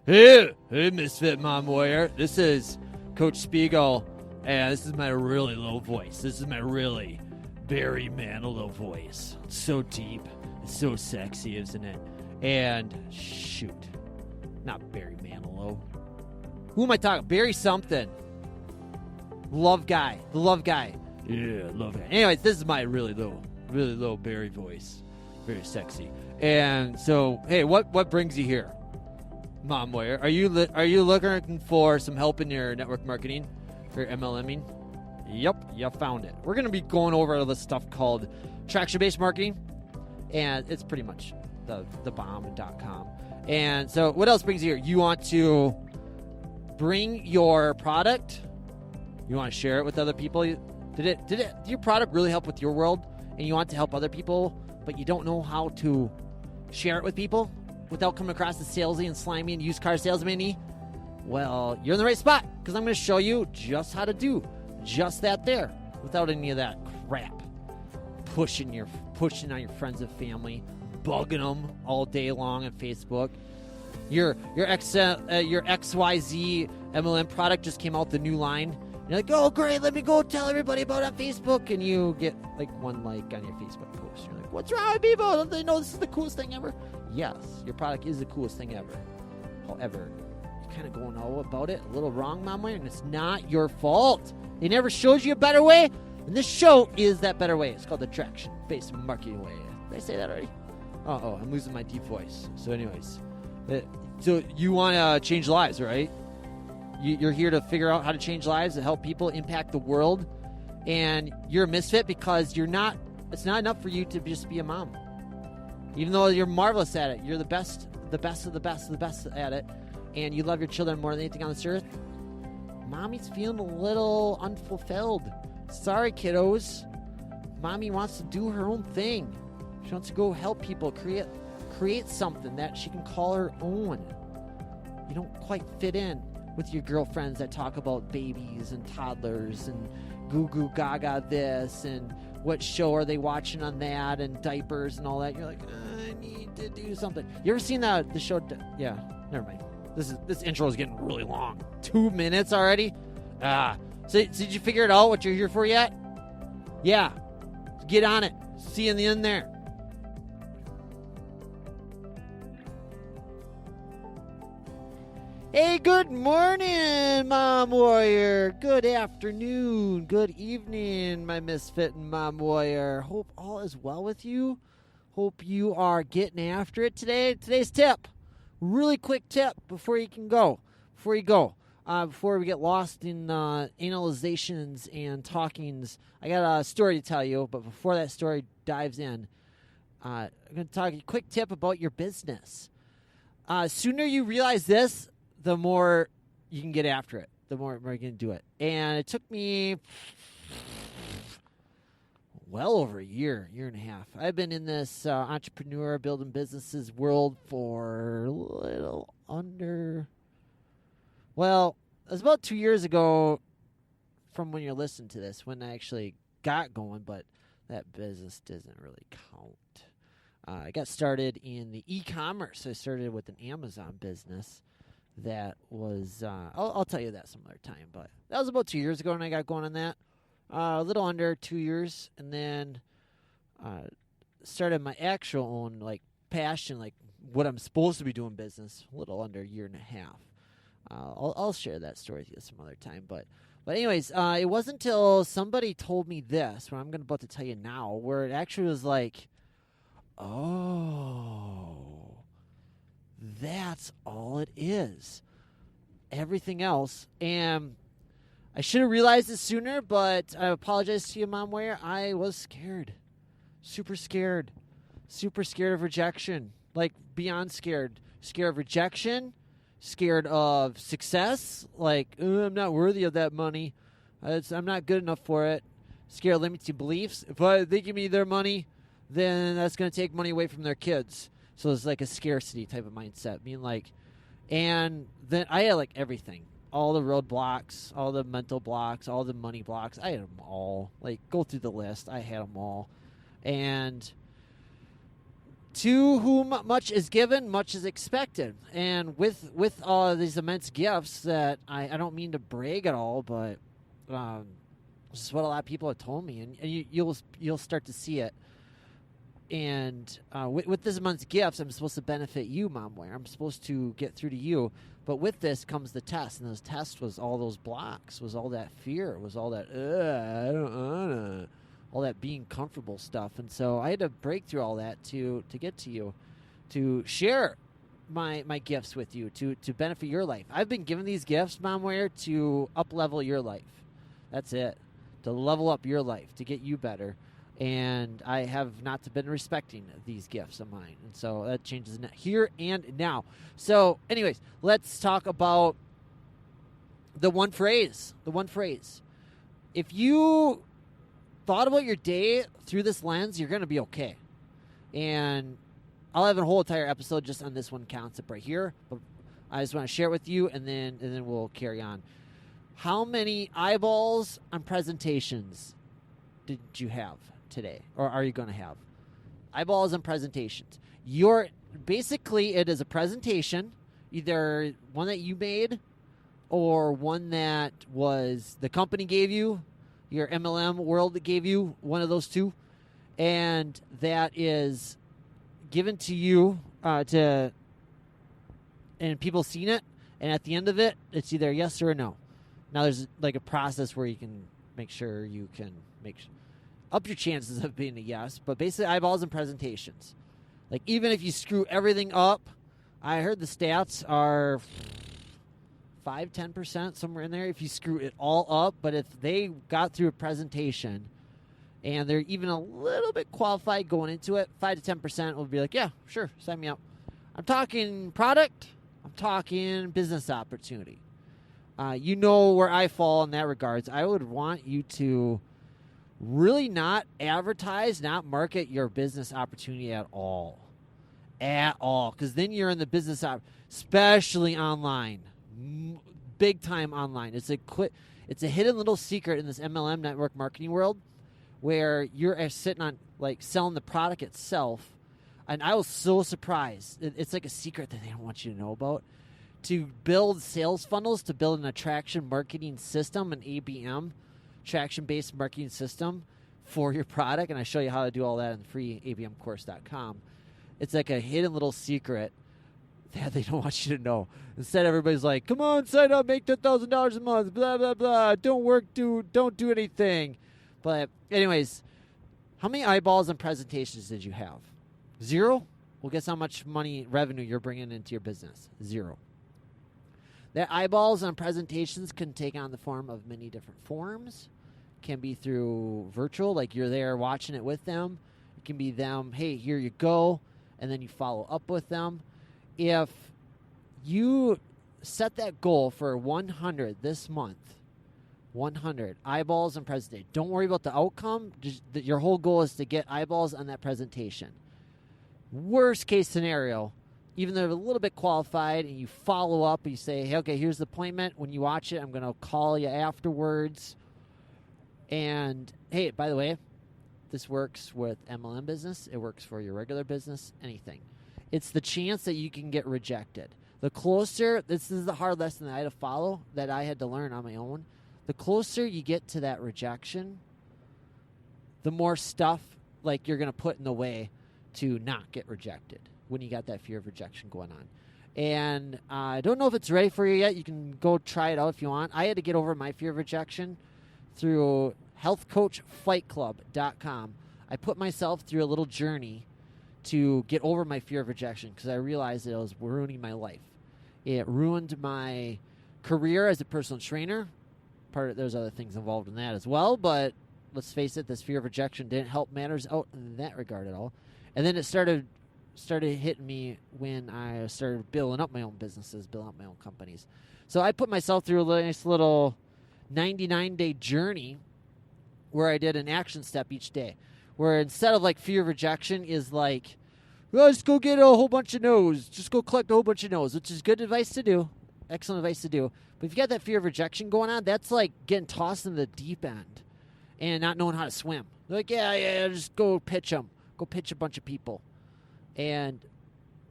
Hey, Misfit Mom Warrior. This is Coach Spiegel, and this is my really low voice. This is my really Barry Manilow voice. It's so deep. It's so sexy, isn't it? And shoot, not Barry Manilow. Who am I talking? Barry something. Love guy. The love guy. Yeah, love guy. Anyways, this is my really low Barry voice. Very sexy. And so, hey, what brings you here? Mom Warrior, are you looking for some help in your network marketing for MLMing? Yep, you found it. We're going to be going over this stuff called attraction-based marketing, and it's pretty much the bomb.com. And so what else brings you here? You want to bring your product, you want to share it with other people. Did your product really help with your world, and you want to help other people, but you don't know how to share it with people without coming across as salesy and slimy and used car salesman-y? Well, you're in the right spot, because I'm going to show you just how to do just that there without any of that crap. Pushing on your friends and family, bugging them all day long on Facebook. Your XYZ MLM product just came out, the new line. You're like, oh, great, let me go tell everybody about it on Facebook. And you get like 1 like on your Facebook post. You're like, what's wrong with people? Don't they know this is the coolest thing ever? Yes, your product is the coolest thing ever. However, you're kind of going all about it a little wrong, Mom Warrior, and it's not your fault. They never showed you a better way, and this show is that better way. It's called the Attraction Based Marketing way. Did I say that already? Oh, I'm losing my deep voice. So anyways, so you want to change lives, right? You're here to figure out how to change lives, to help people impact the world, and you're a misfit because it's not enough for you to just be a mom. Even though you're marvelous at it, you're the best of the best at it, and you love your children more than anything on this earth, Mommy's feeling a little unfulfilled. Sorry, kiddos. Mommy wants to do her own thing. She wants to go help people, create something that she can call her own. You don't quite fit in with your girlfriends that talk about babies and toddlers and goo goo gaga this and what show are they watching on that and diapers and all that. You're like, I need to do something. You ever seen the show? Yeah, never mind. This intro is getting really long. 2 minutes already? So did you figure it out what you're here for yet? Yeah. Get on it. See you in the end there. Hey, good morning, Mom Warrior. Good afternoon. Good evening, my Misfit and Mom Warrior. Hope all is well with you. Hope you are getting after it today. Today's tip. Really quick tip before you go. Before we get lost in analyzations and talkings, I got a story to tell you. But before that story dives in, I'm going to talk a quick tip about your business. Sooner you realize this, the more you can get after it, the more you can do it. And it took me well over a year and a half. I've been in this entrepreneur building businesses world for a little under, well, it was about 2 years ago from when you're listening to this, when I actually got going, but that business doesn't really count. I got started in the e-commerce. I started with an Amazon business. That was, I'll tell you that some other time, but that was about 2 years ago when I got going on that. A little under 2 years, and then started my actual own, like, passion, like, what I'm supposed to be doing business, a little under a year and a half. I'll share that story with you some other time, but anyways, it wasn't until somebody told me this, what I'm about to tell you now, where it actually was like, oh, that's all it is. Everything else. And I should have realized it sooner, but I apologize to you, Mom Warrior. I was scared. Super scared. Super scared of rejection. Like, beyond scared. Scared of rejection. Scared of success. Like, I'm not worthy of that money. I'm not good enough for it. Scared of limiting beliefs. If they give me their money, then that's going to take money away from their kids. So it's like a scarcity type of mindset. Being like, and then I had like everything. All the roadblocks, all the mental blocks, all the money blocks. I had them all. Like, go through the list. I had them all. And To whom much is given, much is expected. And with these immense gifts that I don't mean to brag at all, but this is what a lot of people have told me, and you'll start to see it. And with this immense gifts, I'm supposed to benefit you, Mom-wear. I'm supposed to get through to you. But with this comes the test, and those tests was all those blocks, was all that fear, was all that I don't wanna, all that being comfortable stuff. And so I had to break through all that to get to you, to share my gifts with you, to benefit your life. I've been given these gifts, Mom-wear, to up-level your life. That's it. To level up your life, to get you better. And I have not been respecting these gifts of mine. And so that changes here and now. So anyways, let's talk about the one phrase. The one phrase. If you thought about your day through this lens, you're going to be okay. And I'll have a whole entire episode just on this one concept right here. But I just want to share it with you, and then we'll carry on. How many eyeballs on presentations did you have today, or are you going to have? Eyeballs on presentations. Basically, it is a presentation, either one that you made or one that was the company gave you, your MLM world that gave you, one of those two, and that is given to you and people seen it, and at the end of it, it's either a yes or a no. Now, there's like a process where you can make sure you can up your chances of being a yes, but basically eyeballs and presentations. Like, even if you screw everything up, I heard the stats are 5-10%, somewhere in there, if you screw it all up. But if they got through a presentation and they're even a little bit qualified going into it, 5-10% will be like, yeah, sure, sign me up. I'm talking product. I'm talking business opportunity. You know where I fall in that regards. I would want you to really not advertise, not market your business opportunity at all. At all. Because then you're in the business, especially online. Big time online. It's a hidden little secret in this MLM network marketing world where you're sitting on, like, selling the product itself. And I was so surprised. It's like a secret that they don't want you to know about. To build sales funnels, to build an attraction marketing system, an ABM, attraction based marketing system for your product. And I show you how to do all that in the free abmcourse.com. It's like a hidden little secret that they don't want you to know. Instead, everybody's like, come on, sign up, make $10,000 a month, blah, blah, blah. Don't do anything. But anyways, how many eyeballs and presentations did you have? 0? Well, guess how much money, revenue you're bringing into your business? 0. That eyeballs on presentations can take on the form of many different forms. Can be through virtual, like you're there watching it with them. It can be them, hey, here you go, and then you follow up with them. If you set that goal for 100 this month, 100 eyeballs and presentation, don't worry about the outcome. Just your whole goal is to get eyeballs on that presentation. Worst case scenario, even though they're a little bit qualified, and you follow up and you say, hey, okay, here's the appointment. When you watch it, I'm going to call you afterwards. And, hey, by the way, this works with MLM business. It works for your regular business, anything. It's the chance that you can get rejected. The closer, this is the hard lesson that I had to follow, that I had to learn on my own. The closer you get to that rejection, the more stuff like you're going to put in the way to not get rejected when you got that fear of rejection going on. And I don't know if it's ready for you yet. You can go try it out if you want. I had to get over my fear of rejection through healthcoachfightclub.com. I put myself through a little journey to get over my fear of rejection because I realized that it was ruining my life. It ruined my career as a personal trainer. There's other things involved in that as well, but let's face it, this fear of rejection didn't help matters out in that regard at all. And then it started hitting me when I started building up my own businesses, building up my own companies. So I put myself through a nice little 99-day journey where I did an action step each day, where instead of like fear of rejection is like, well, just go get a whole bunch of no's. Just go collect a whole bunch of no's, which is good advice to do. Excellent advice to do. But if you got that fear of rejection going on, that's like getting tossed in the deep end and not knowing how to swim. Like, yeah, just go pitch them. Go pitch a bunch of people. And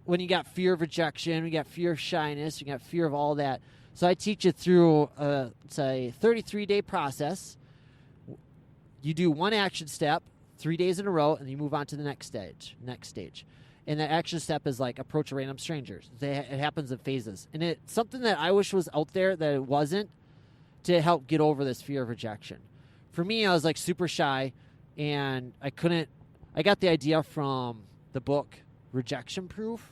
when you got fear of rejection, you got fear of shyness, you got fear of all that. So I teach you through it's a 33-day process. You do one action step 3 days in a row, and you move on to the next stage. And that action step is like approach a random stranger. It happens in phases. And it's something that I wish was out there that it wasn't, to help get over this fear of rejection. For me, I was like super shy, and I got the idea from the book Rejection Proof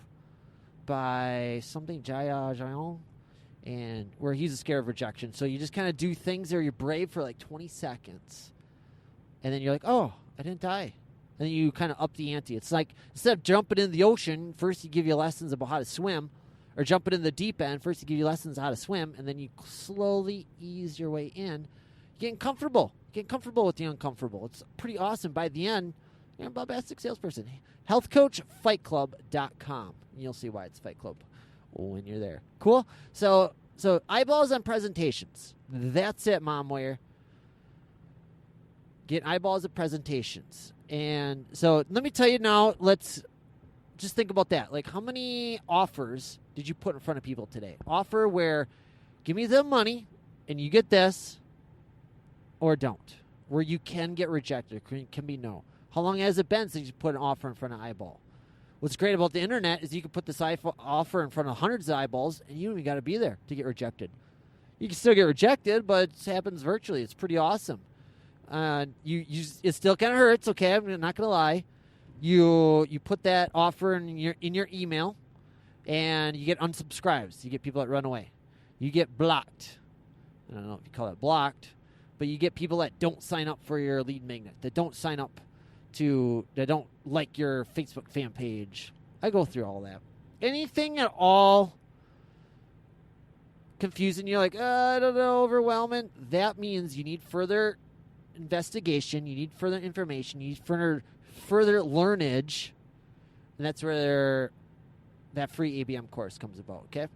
by something Jaya Jayon, and where he's scared of rejection. So you just kind of do things where you're brave for like 20 seconds, and then you're like, oh, I didn't die. And then you kind of up the ante. It's like instead of jumping in the ocean, first you give you lessons about how to swim, or jumping in the deep end, first you give you lessons on how to swim, and then you slowly ease your way in. Getting comfortable with the uncomfortable. It's pretty awesome. By the end, you're a bombastic salesperson. Healthcoachfightclub.com. You'll see why it's Fight Club when you're there. Cool? So eyeballs on presentations. That's it, Momware. Get eyeballs at presentations. And so let me tell you now, let's just think about that. Like, how many offers did you put in front of people today? Offer where give me the money and you get this, or don't. Where you can get rejected. It can be no. How long has it been since you put an offer in front of eyeball? What's great about the internet is you can put this offer in front of hundreds of eyeballs, and you don't even got to be there to get rejected. You can still get rejected, but it happens virtually. It's pretty awesome. It still kind of hurts, okay? I'm not going to lie. You put that offer in your email, and you get unsubscribes. You get people that run away. You get blocked. I don't know if you call it blocked, but you get people that don't sign up for your lead magnet, that don't sign up that don't like your Facebook fan page. I go through all that. Anything at all confusing you, like, I don't know, overwhelming, that means you need further investigation, you need further information, you need further learnage, and that's where that free ABM course comes about, okay?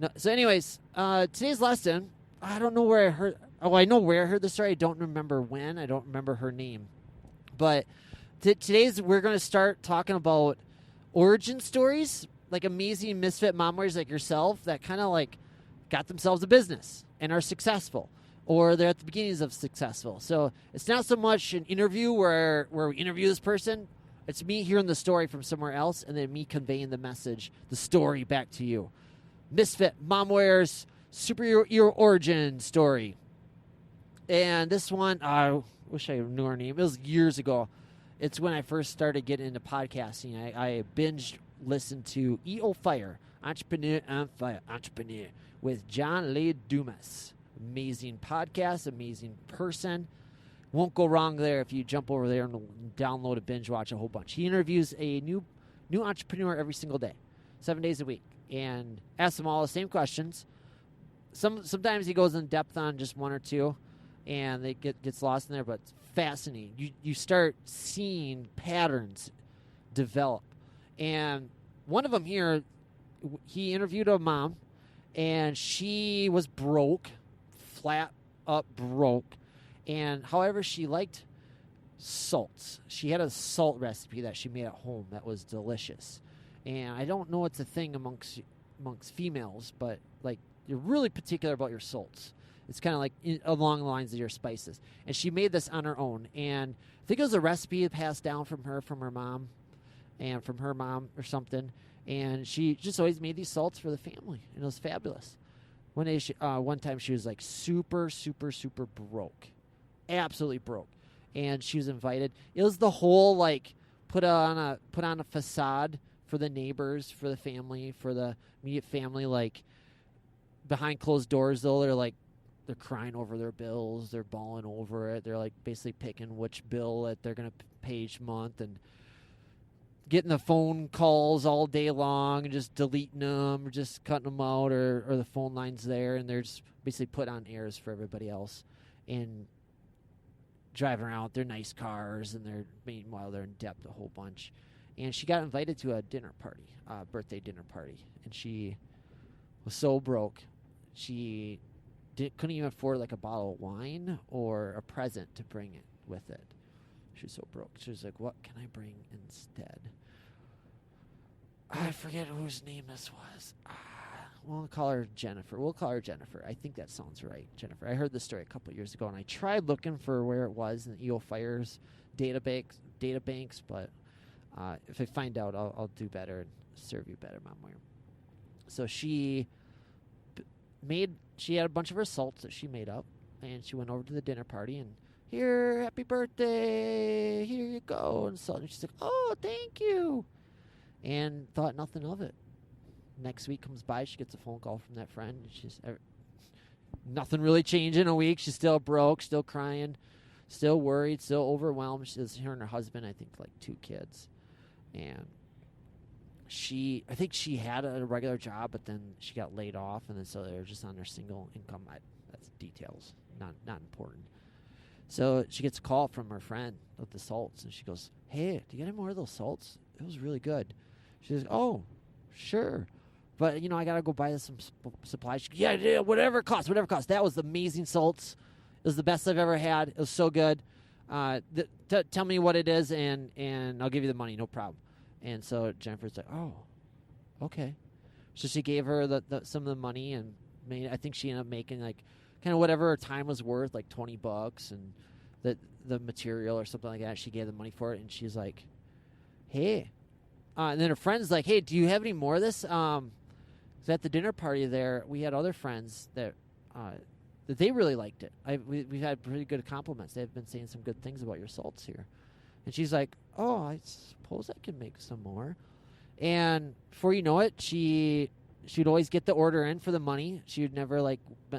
No, so anyways, today's lesson, I don't know where I heard, I know where I heard the story, I don't remember when, I don't remember her name, but today's we're going to start talking about origin stories, like amazing misfit momwares like yourself that kind of like got themselves a business and are successful, or they're at the beginnings of successful. So it's not so much an interview where we interview this person. It's me hearing the story from somewhere else and then me conveying the message, the story back to you. Misfit momwares superhero origin story. And this one, I wish I knew her name. It was years ago. It's when I first started getting into podcasting. I binge listened to EO Fire, Entrepreneur on Fire, Entrepreneur, with John Lee Dumas. Amazing podcast, amazing person. Won't go wrong there if you jump over there and download and binge watch a whole bunch. He interviews a new entrepreneur every single day, 7 days a week, and asks them all the same questions. Sometimes he goes in depth on just one or two, and they gets lost in there, but it's fascinating. You start seeing patterns develop. And one of them here, he interviewed a mom, and she was broke, flat up broke. And however, she liked salts. She had a salt recipe that she made at home that was delicious. And I don't know it's a thing amongst females, but like you're really particular about your salts. It's kind of like along the lines of your spices. And she made this on her own. And I think it was a recipe passed down from her mom, and from her mom or something. And she just always made these salts for the family. And it was fabulous. One time she was like super, super, super broke. Absolutely broke. And she was invited. It was the whole like put on a facade for the neighbors, for the family, for the immediate family. Like behind closed doors, though, they're crying over their bills. They're bawling over it. They're like basically picking which bill that they're going to pay each month and getting the phone calls all day long and just deleting them or just cutting them out or the phone line's there and they're just basically put on airs for everybody else and driving around with their nice cars and meanwhile they're in debt a whole bunch. And she got invited to a dinner party, birthday dinner party, and she was so broke she couldn't even afford like a bottle of wine or a present to bring it with it. She was so broke. She was like, what can I bring instead? I forget whose name this was. We'll call her Jennifer. I think that sounds right, Jennifer. I heard this story a couple years ago, and I tried looking for where it was in the EO Fire's databanks, but if I find out, I'll do better and serve you better, Mom. So she had a bunch of her salts that she made up, and she went over to the dinner party and, here, happy birthday, here you go, and so she's like, oh, thank you, and thought nothing of it. Next week comes by, she gets a phone call from that friend, and she's nothing really changed in a week. She's still broke, still crying, still worried, still overwhelmed. She's her and her husband, I think, like 2 kids, and I think she had a regular job, but then she got laid off, and then so they were just on their single income. That's details, not important. So she gets a call from her friend with the salts, and she goes, hey, do you get any more of those salts? It was really good. She says, oh, sure. But, I got to go buy some supplies. She goes, yeah, whatever it costs. That was amazing salts. It was the best I've ever had. It was so good. Tell me what it is, and I'll give you the money, no problem. And so Jennifer's like, oh, okay. So she gave her some of the money, and I think she ended up making like kind of whatever her time was worth, like $20, and the material or something like that. She gave the money for it, and she's like, hey. And then her friend's like, hey, do you have any more of this? 'Cause at the dinner party there, we had other friends that they really liked it. We've had pretty good compliments. They've been saying some good things about your salts here. And she's like, oh, I suppose I can make some more. And before you know it, she'd always get the order in for the money. She would never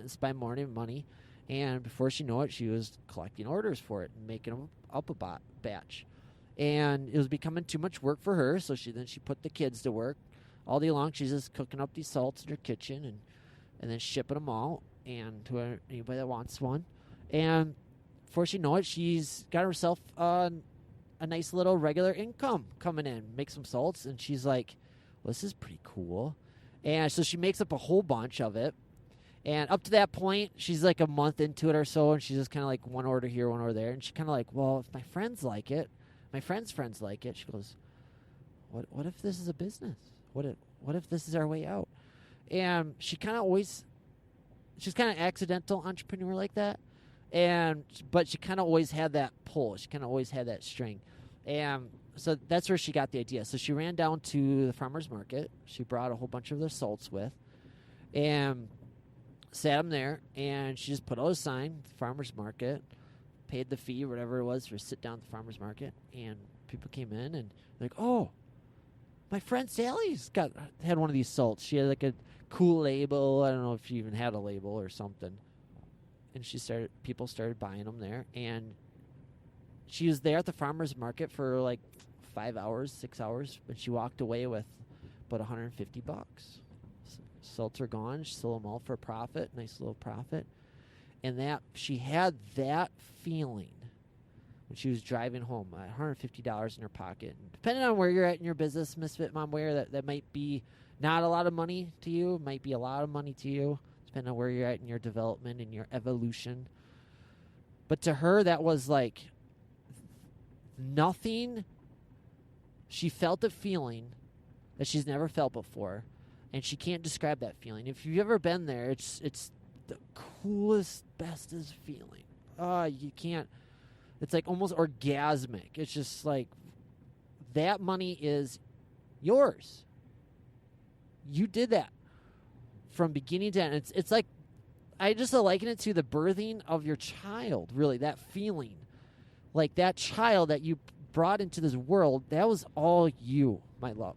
spend more money. And before she knew it, she was collecting orders for it and making them up a batch. And it was becoming too much work for her, so she put the kids to work. All day long, she's just cooking up these salts in her kitchen and then shipping them all and to anybody that wants one. And before she knew it, she's got herself a nice little regular income coming in, make some salts, and she's like, well, this is pretty cool. And so she makes up a whole bunch of it. And up to that point, she's like a month into it or so, and she's just kind of like one order here, one order there. And she's kind of like, well, if my friends like it, my friends' friends like it. She goes, what if this is a business? What if this is our way out? And she's kind of accidental entrepreneur like that. But she kind of always had that pull. She kind of always had that string. And so that's where she got the idea. So she ran down to the farmer's market. She brought a whole bunch of their salts with and sat them there. And she just put out a sign, farmer's market, paid the fee, whatever it was, for sit down at the farmer's market. And people came in and like, oh, my friend Sally's had one of these salts. She had like a cool label. I don't know if she even had a label or something. And people started buying them there, and she was there at the farmer's market for like 5 hours, 6 hours, and she walked away with about $150. Salts are gone. She sold them all for a profit, nice little profit. And that she had that feeling when she was driving home, $150 in her pocket. And depending on where you're at in your business, Misfit Mom, where that might be not a lot of money to you, might be a lot of money to you, depending on where you're at in your development and your evolution. But to her, that was like nothing. She felt a feeling that she's never felt before, and she can't describe that feeling. If you've ever been there, it's the coolest, bestest feeling. You can't. It's like almost orgasmic. It's just like that money is yours. You did that from beginning to end. It's like I just liken it to the birthing of your child. Really, that feeling, like that child that you brought into this world. That was all you, my love.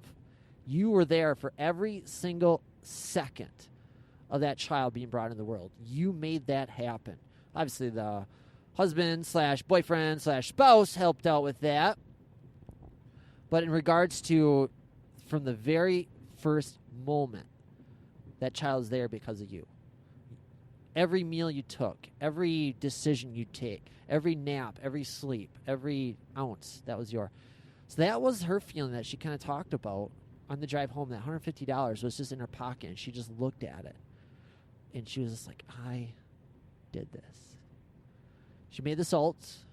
You were there for every single second of that child being brought into the world. You made that happen. Obviously, the husband / boyfriend / spouse helped out with that. But in regards to from the very first moment, that child's there because of you. Every meal you took, every decision you take, every nap, every sleep, every ounce, that was yours. So that was her feeling that she kind of talked about on the drive home. That $150 was just in her pocket, and she just looked at it. And she was just like, I did this. She made the salts.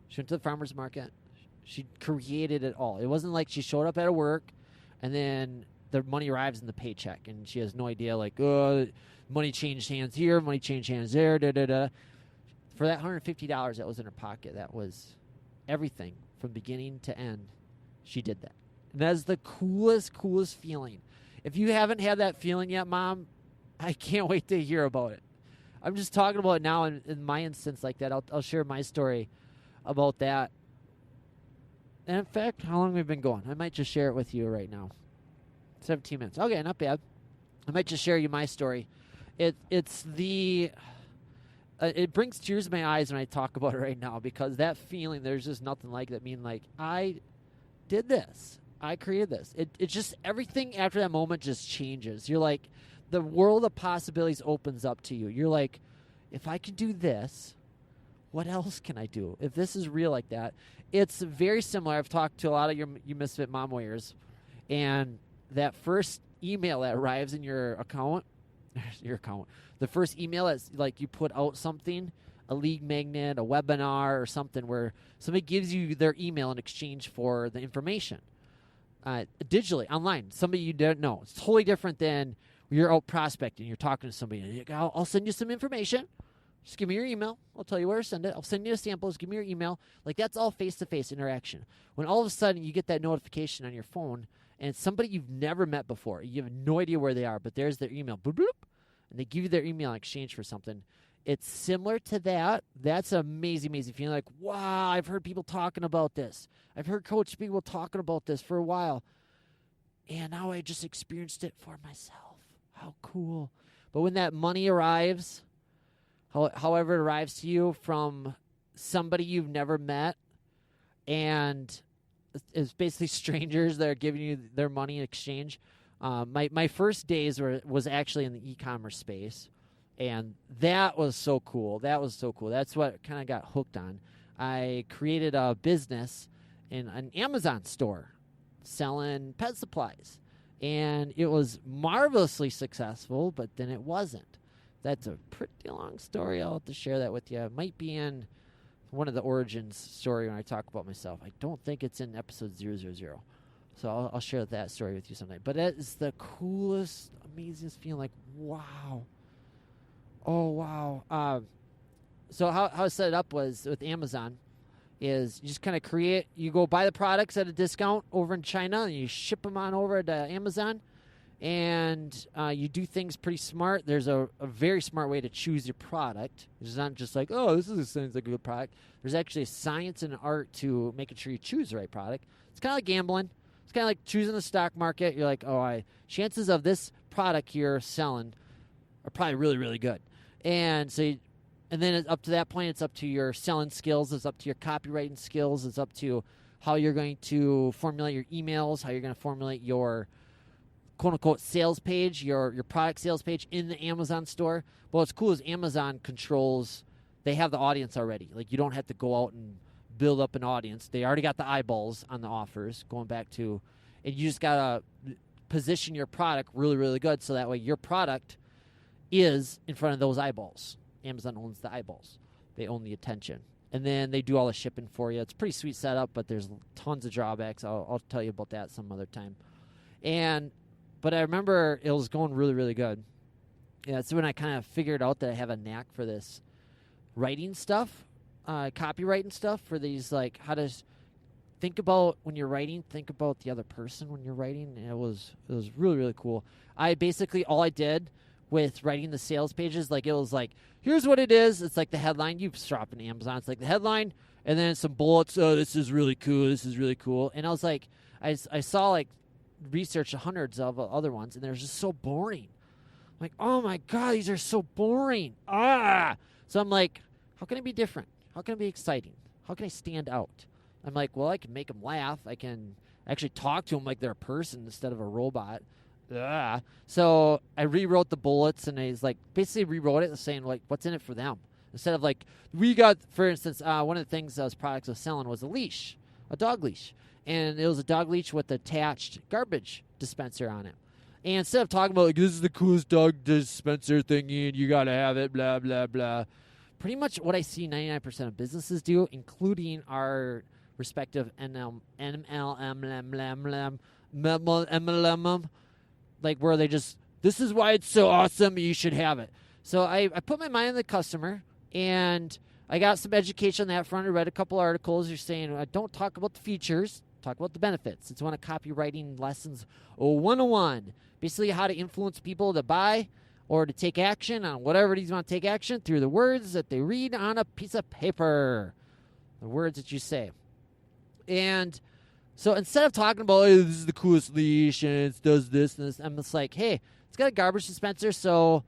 She went to the farmer's market. She created it all. It wasn't like she showed up at her work and then the money arrives in the paycheck, and she has no idea, like, money changed hands here, money changed hands there, da-da-da. For that $150 that was in her pocket, that was everything from beginning to end. She did that. And that is the coolest feeling. If you haven't had that feeling yet, Mom, I can't wait to hear about it. I'm just talking about it now in my instance like that. I'll share my story about that. And in fact, how long have we been going? I might just share it with you right now. 17 minutes. Okay, not bad. I might just share you my story. It brings tears to my eyes when I talk about it right now, because that feeling, there's just nothing like that. Like, I did this. I created this. It just, everything after that moment just changes. You're like, the world of possibilities opens up to you. You're like, if I can do this, what else can I do? If this is real like that, it's very similar. I've talked to a lot of you Misfit mom warriors, and that first email that arrives in your account, the first email that's like you put out something, a lead magnet, a webinar, or something where somebody gives you their email in exchange for the information. Digitally, online, somebody you don't know. It's totally different than you're out prospecting. You're talking to somebody. And I'll send you some information. Just give me your email. I'll tell you where to send it. I'll send you a sample. Just give me your email. Like, that's all face-to-face interaction. When all of a sudden you get that notification on your phone, and it's somebody you've never met before. You have no idea where they are, but there's their email. Boop, boop, and they give you their email in exchange for something. It's similar to that. That's an amazing feeling. Like, wow, I've heard people talking about this. I've heard coach people talking about this for a while. And now I just experienced it for myself. How cool. But when that money arrives, however it arrives to you from somebody you've never met, and it's basically strangers that are giving you their money in exchange. My first days was actually in the e-commerce space, and that was so cool. That's what kind of got hooked on. I created a business in an Amazon store selling pet supplies, and it was marvelously successful, but then it wasn't. That's a pretty long story. I'll have to share that with you. It might be in one of the origins story when I talk about myself. I don't think it's in episode 000. So I'll share that story with you sometime. But it is the coolest, amazingest feeling. Like, wow. Oh, wow. So how I set it up was with Amazon is you just kind of you go buy the products at a discount over in China, and you ship them on over to Amazon. And you do things pretty smart. There's a very smart way to choose your product. It's not just like, oh, this sounds like a good product. There's actually a science and an art to making sure you choose the right product. It's kind of like gambling. It's kind of like choosing the stock market. You're like, chances of this product you're selling are probably really, really good. And so, and then up to that point, it's up to your selling skills. It's up to your copywriting skills. It's up to how you're going to formulate your emails, how you're going to formulate your quote-unquote sales page, your product sales page in the Amazon store. Well, what's cool is Amazon controls, they have the audience already. Like, you don't have to go out and build up an audience. They already got the eyeballs on the offers, going back to, and you just got to position your product really, really good so that way your product is in front of those eyeballs. Amazon owns the eyeballs. They own the attention. And then they do all the shipping for you. It's a pretty sweet setup, but there's tons of drawbacks. I'll tell you about that some other time. But I remember it was going really, really good. Yeah, that's when I kind of figured out that I have a knack for this writing stuff, copywriting stuff for these, like, how to think about when you're writing, think about the other person when you're writing. And it was really, really cool. All I did with writing the sales pages, like, it was like, here's what it is. It's like the headline. You shop in Amazon. It's like the headline, and then some bullets. Oh, this is really cool. This is really cool. And I was like, I saw, like, researched hundreds of other ones, and they're just so boring. I'm like, oh my God, these are so boring. So I'm like, how can it be different? How can it be exciting? How can I stand out? I'm like, well, I can make them laugh. I can actually talk to them like they're a person instead of a robot. So I rewrote the bullets, and I basically rewrote it saying, like, what's in it for them? Instead of, like, we got, for instance, one of the things those products I was selling was a leash, a dog leash. And it was a dog leash with attached garbage dispenser on it. And instead of talking about, like, this is the coolest dog dispenser thingy and you got to have it, blah, blah, blah. Pretty much what I see 99% of businesses do, including our respective MLM, like where they just, this is why it's so awesome, you should have it. So I put my mind on the customer, and I got some education on that front. I read a couple articles. You're saying, don't talk about the features, talk about the benefits. It's one of copywriting lessons 101. Basically how to influence people to buy or to take action on whatever it is you want to take action through the words that they read on a piece of paper. The words that you say. And so instead of talking about, hey, this is the coolest leash and it does this and this, I'm just like, hey, it's got a garbage dispenser, so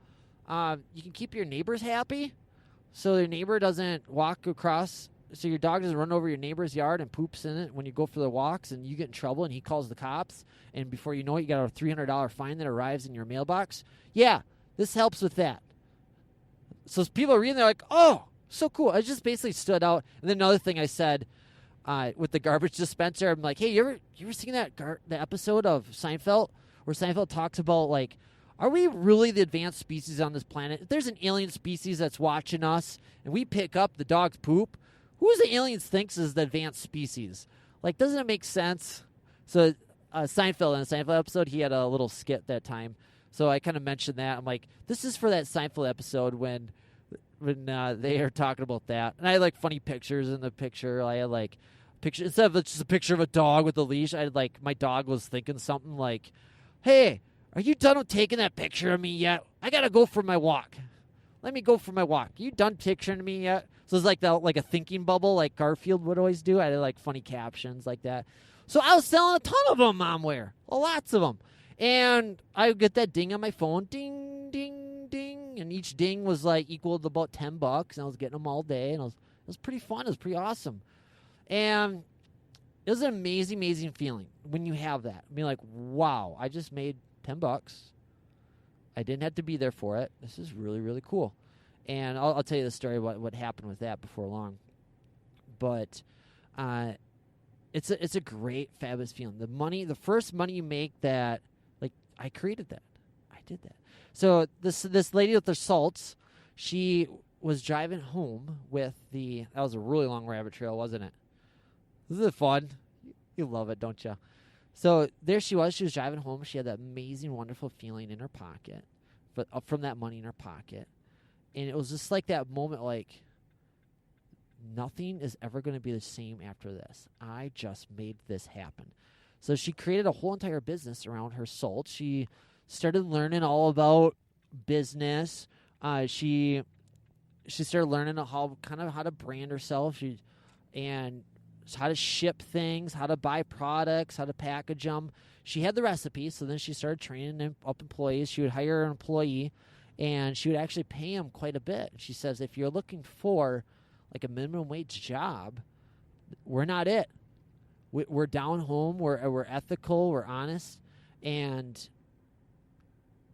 you can keep your neighbors happy, so your neighbor doesn't walk across, so your dog doesn't run over your neighbor's yard and poops in it when you go for the walks, and you get in trouble and he calls the cops, and before you know it, you got a $300 fine that arrives in your mailbox. Yeah, this helps with that. So people are reading, they're like, oh, so cool. I just basically stood out. And then another thing I said with the garbage dispenser, I'm like, hey, you ever seen the episode of Seinfeld where Seinfeld talks about, like, are we really the advanced species on this planet? If there's an alien species that's watching us and we pick up the dog's poop, who the aliens thinks is the advanced species? Like, doesn't it make sense? So Seinfeld, in a Seinfeld episode, he had a little skit that time. So I kind of mentioned that. I'm like, this is for that Seinfeld episode when they are talking about that. And I had, like, funny pictures in the picture. I had, like, picture instead of just a picture of a dog with a leash, I had, like, my dog was thinking something like, hey, are you done with taking that picture of me yet? I got to go for my walk. Let me go for my walk. Are you done picturing me yet? So it's like a thinking bubble like Garfield would always do. I had, like, funny captions like that. So I was selling a ton of them, Momware. Lots of them. And I would get that ding on my phone. Ding, ding, ding. And each ding was, like, equal to about $10. And I was getting them all day. And it was pretty fun. It was pretty awesome. And it was an amazing, amazing feeling when you have that. I mean, like, wow, I just made $10. I didn't have to be there for it. This is really, really cool. And I'll tell you the story about what happened with that before long. But it's a great, fabulous feeling. The first money you make that, like, I created that. I did that. So this lady with the salts, she was driving home with that was a really long rabbit trail, wasn't it? This is fun. You love it, don't you? So there she was. She was driving home. She had that amazing, wonderful feeling in her pocket, but from that money in her pocket. And it was just like that moment, like, nothing is ever going to be the same after this. I just made this happen. So she created a whole entire business around her salt. She started learning all about business. She started learning how to brand herself. And how to ship things, how to buy products, how to package them. She had the recipe, so then she started training up employees. She would hire an employee, and she would actually pay him quite a bit. She says, if you're looking for, like, a minimum wage job, we're not it. We're down home. We're ethical. We're honest, and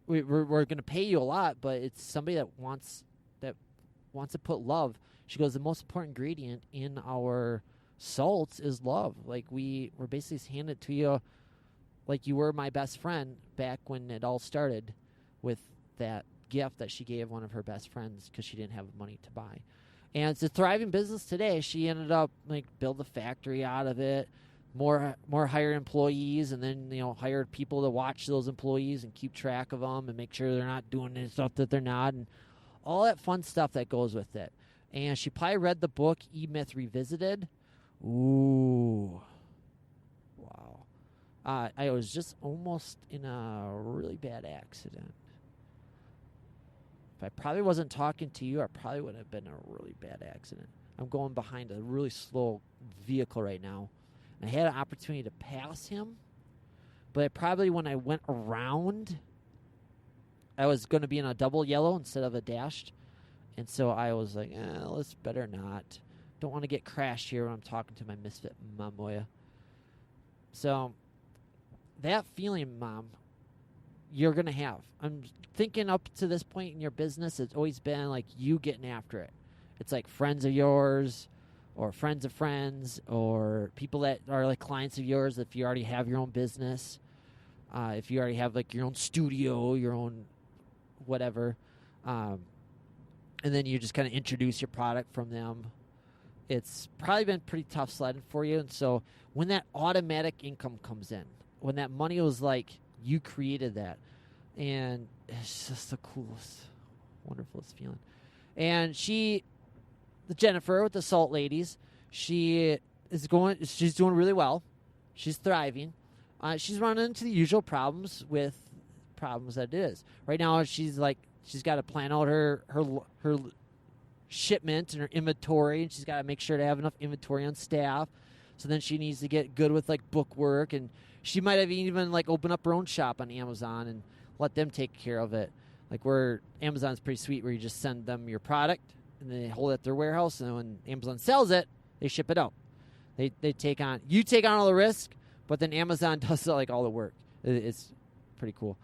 we're going to pay you a lot. But it's somebody that wants to put love. She goes, the most important ingredient in our salts is love. Like, we're basically handing it to you like you were my best friend back when it all started with that gift that she gave one of her best friends because she didn't have money to buy. And it's a thriving business today. She ended up, like, build a factory out of it, more hired employees, and then, hired people to watch those employees and keep track of them and make sure they're not doing any stuff that they're not, and all that fun stuff that goes with it. And she probably read the book E-Myth Revisited. Ooh. Wow. I was just almost in a really bad accident. If I probably wasn't talking to you, I probably would have been in a really bad accident. I'm going behind a really slow vehicle right now. I had an opportunity to pass him, but when I went around, I was going to be in a double yellow instead of a dashed. And so I was like, let's better not. Don't want to get crashed here when I'm talking to my Misfit Mamoya. So that feeling, Mom, you're going to have. I'm thinking up to this point in your business, it's always been like you getting after it. It's like friends of yours or friends of friends or people that are like clients of yours if you already have your own business. If you already have, like, your own studio, your own whatever. And then you just kind of introduce your product from them. It's probably been pretty tough sledding for you. And so when that automatic income comes in, when that money was, like, You created that. And it's just the coolest, wonderfulest feeling. And Jennifer with the Salt Ladies, she's doing really well. She's thriving. She's running into the usual problems that it is. Right now, she's got to plan out her shipment and her inventory, and she's got to make sure to have enough inventory on staff. So then she needs to get good with book work, and she might have even open up her own shop on Amazon and let them take care of it. Where Amazon's pretty sweet, where you just send them your product and they hold it at their warehouse, and then when Amazon sells it, they ship it out. You take on all the risk, but then Amazon does all the work. It's pretty cool.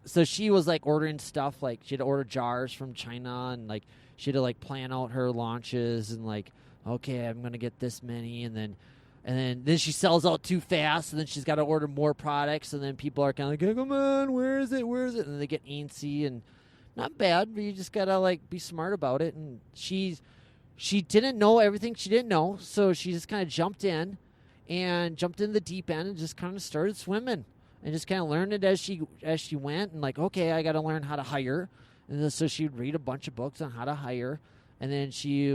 So she was ordering stuff, she had to order jars from China, and she had to plan out her launches, and okay, I'm gonna get this many, and then she sells out too fast, and then she's got to order more products, and then people are kind of hey, come on, where is it? And then they get antsy, and not bad, but you just gotta be smart about it. And she didn't know everything she didn't know, so she just kind of jumped in the deep end and just kind of started swimming. And just kind of learned it as she went, and okay, I got to learn how to hire, and then, so she'd read a bunch of books on how to hire, and then she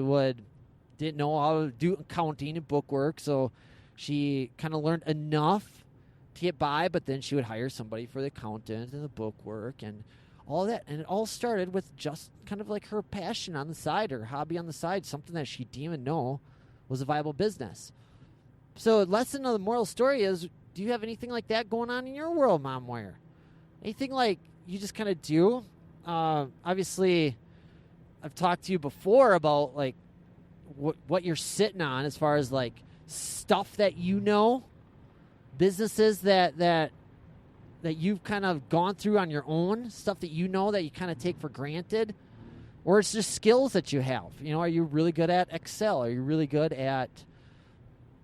didn't know how to do accounting and book work, so she kind of learned enough to get by, but then she would hire somebody for the accountant and the book work and all that, and it all started with just kind of her passion on the side, her hobby on the side, something that she didn't even know was a viable business. So the lesson of the moral story is, do you have anything like that going on in your world, Mom Wire? Anything you just kind of do? Obviously, I've talked to you before about what you're sitting on as far as stuff that you know, businesses that you've kind of gone through on your own, stuff that you know that you kind of take for granted, or it's just skills that you have. Are you really good at Excel? Are you really good at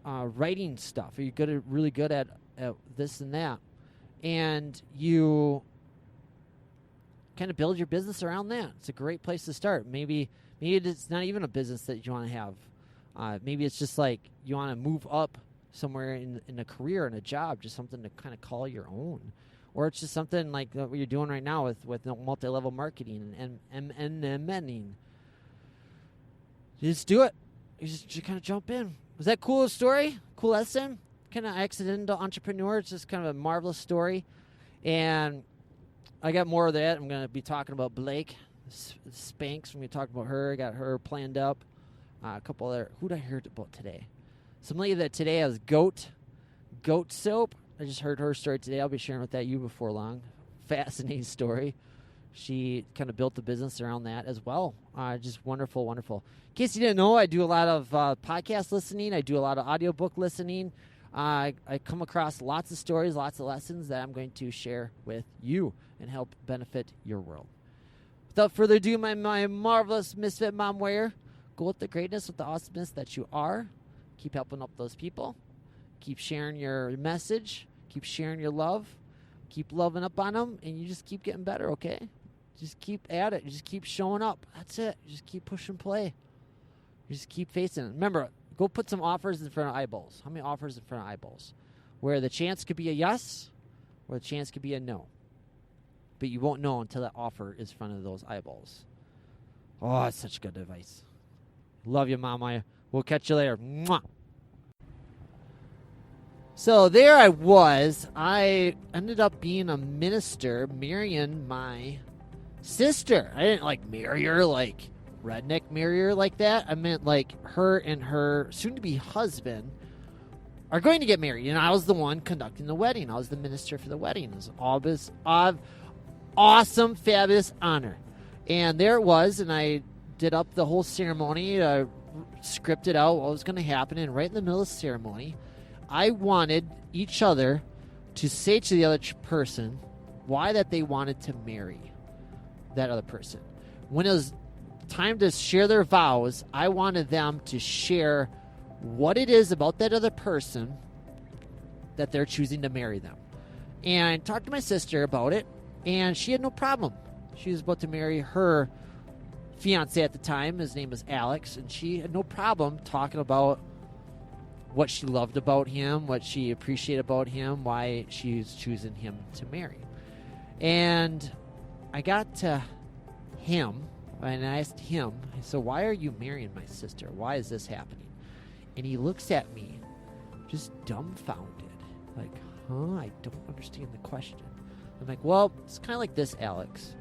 writing stuff? Are you really good at this and that? And you kind of build your business around that. It's a great place to start. Maybe it's not even a business that you want to have. Maybe it's just you want to move up somewhere in a career, in a job, just something to kind of call your own. Or it's just something what you're doing right now with multi-level marketing and MNing. You just do it. You just kind of jump in. Was that cool story? Cool lesson? Kind of accidental entrepreneur. It's just kind of a marvelous story. And I got more of that. I'm going to be talking about Blake Spanks. I'm going to talk about her. I got her planned up. A couple other. Who did I hear about today? Some lady that today has goat soap. I just heard her story today. I'll be sharing with you before long. Fascinating story. She kind of built the business around that as well. Just wonderful, wonderful. In case you didn't know, I do a lot of podcast listening. I do a lot of audiobook listening. I come across lots of stories, lots of lessons that I'm going to share with you and help benefit your world. Without further ado, my marvelous Misfit Mom Wear, go with the greatness, with the awesomeness that you are. Keep helping up those people. Keep sharing your message. Keep sharing your love. Keep loving up on them, and you just keep getting better, okay? Just keep at it. You just keep showing up. That's it. You just keep pushing play. You just keep facing it. Remember, go put some offers in front of eyeballs. How many offers in front of eyeballs? Where the chance could be a yes, or the chance could be a no. But you won't know until that offer is in front of those eyeballs. Oh, it's such good advice. Love you, Mama. We'll catch you later. Mwah. So there I was. I ended up being a minister, marrying my sister. I didn't marry her redneck marry her like that. I meant her and her soon-to-be husband are going to get married. I was the one conducting the wedding. I was the minister for the wedding. It was an awesome, fabulous honor. And there it was, and I did up the whole ceremony, scripted out what was going to happen, and right in the middle of the ceremony, I wanted each other to say to the other person why that they wanted to marry that other person. When it was time to share their vows, I wanted them to share what it is about that other person that they're choosing to marry them. And I talked to my sister about it, and she had no problem. She was about to marry her fiance at the time. His name was Alex, and she had no problem talking about what she loved about him, what she appreciated about him, why she's choosing him to marry. And I got to him, and I asked him, so why are you marrying my sister? Why is this happening? And he looks at me just dumbfounded, like, I don't understand the question. I'm like, well, it's kind of like this, Alex.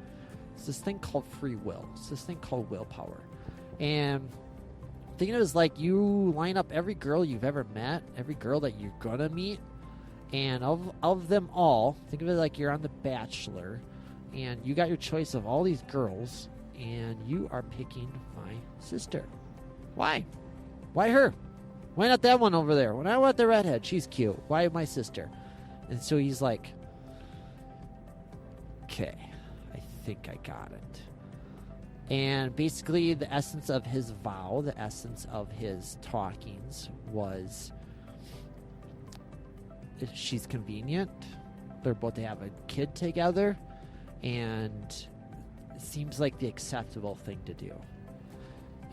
It's this thing called free will. It's this thing called willpower. And thinking of it as like you line up every girl you've ever met, every girl that you're going to meet, and of them all, think of it like you're on The Bachelor, and you got your choice of all these girls, and you are picking my sister. Why? Why her? Why not that one over there? When I want the redhead, she's cute. Why my sister? And so he's like, okay, I think I got it. And basically the essence of his vow, the essence of his talkings was she's convenient. They're about to have a kid together. And it seems like the acceptable thing to do.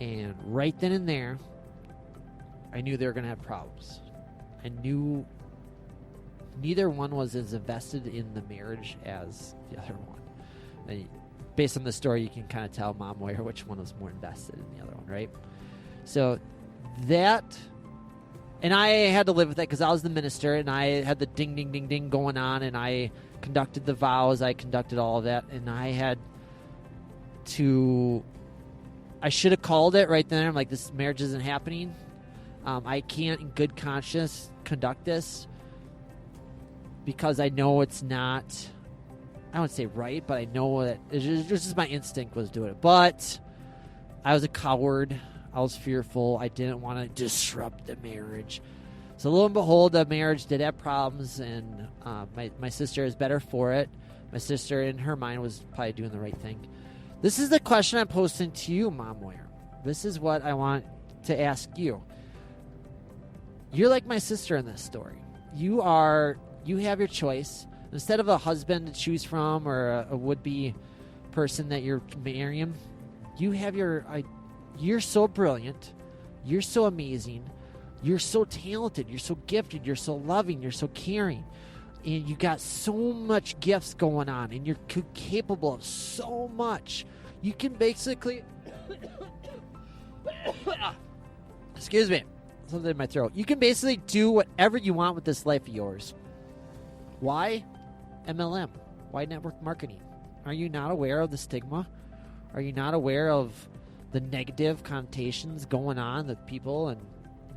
And right then and there, I knew they were going to have problems. I knew neither one was as invested in the marriage as the other one. And based on the story, you can kind of tell Mom-prenuer which one was more invested in the other one, right? So that, and I had to live with that because I was the minister, and I had the ding, ding, ding, ding going on, and I conducted the vows, I conducted all of that, and I had to, I should have called it right then. I'm like, this marriage isn't happening. I can't in good conscience conduct this because I know it's not, I wouldn't say right, but I know that it's just my instinct was doing it. But I was a coward. I was fearful. I didn't want to disrupt the marriage. So lo and behold, the marriage did have problems, and my sister is better for it. My sister, in her mind, was probably doing the right thing. This is the question I'm posing to you, Mom-prenuer. This is what I want to ask you. You're like my sister in this story. You have your choice. Instead of a husband to choose from or a would-be person that you're marrying, you have you're so brilliant. You're so amazing. You're so talented. You're so gifted. You're so loving. You're so caring. And you got so much gifts going on, and you're capable of so much. You can basically... Excuse me. Something in my throat. You can basically do whatever you want with this life of yours. Why MLM? Why network marketing? Are you not aware of the stigma? Are you not aware of the negative connotations going on with people and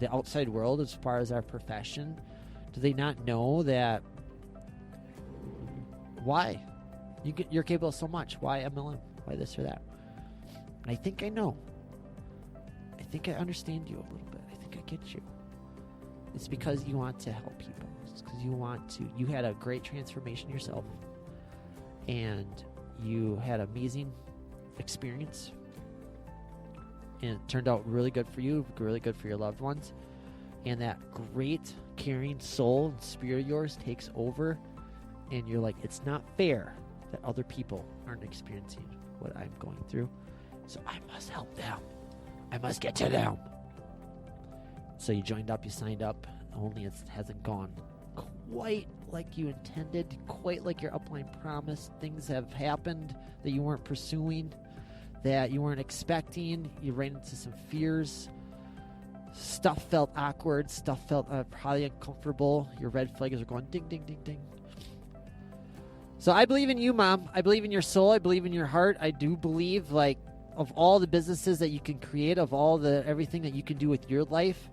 the outside world as far as our profession? Do they not know that? Why? You're capable of so much. Why MLM? Why this or that? And I think I know. I think I understand you a little bit. I think I get you. It's because you want to help people. It's because you had a great transformation yourself, and you had an amazing experience, and it turned out really good for you, really good for your loved ones, and that great caring soul and spirit of yours takes over, and you're like, it's not fair that other people aren't experiencing what I'm going through, so I must help them. I must get to them. So you joined up, you signed up, only it hasn't gone quite like you intended, quite like your upline promised. Things have happened that you weren't pursuing, that you weren't expecting. You ran into some fears. Stuff felt awkward. Stuff felt probably uncomfortable. Your red flags are going ding, ding, ding, ding. So I believe in you, Mom. I believe in your soul. I believe in your heart. I do believe, like, of all the businesses that you can create, of all the everything that you can do with your life,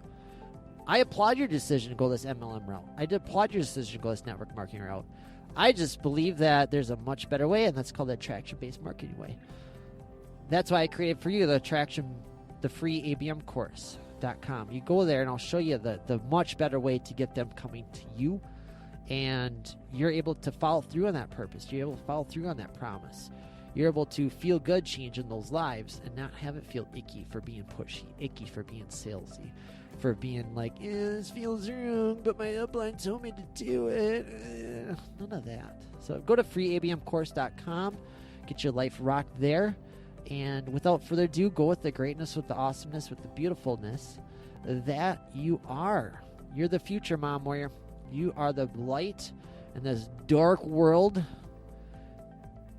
I applaud your decision to go this MLM route. I applaud your decision to go this network marketing route. I just believe that there's a much better way, and that's called the attraction-based marketing way. That's why I created for you the free ABM course.com. You go there, and I'll show you the much better way to get them coming to you, and you're able to follow through on that purpose. You're able to follow through on that promise. You're able to feel good changing those lives and not have it feel icky for being pushy, icky for being salesy, for being like, this feels wrong, but my upline told me to do it. None of that. So go to freeabmcourse.com, get your life rocked there, and without further ado, go with the greatness, with the awesomeness, with the beautifulness that you are. You're the future, Mom Warrior. You are the light in this dark world,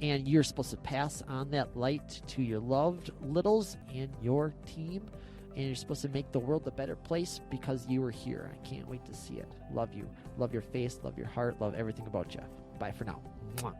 and you're supposed to pass on that light to your loved littles and your team, and you're supposed to make the world a better place because you were here. I can't wait to see it. Love you. Love your face. Love your heart. Love everything about you. Bye for now. Mwah.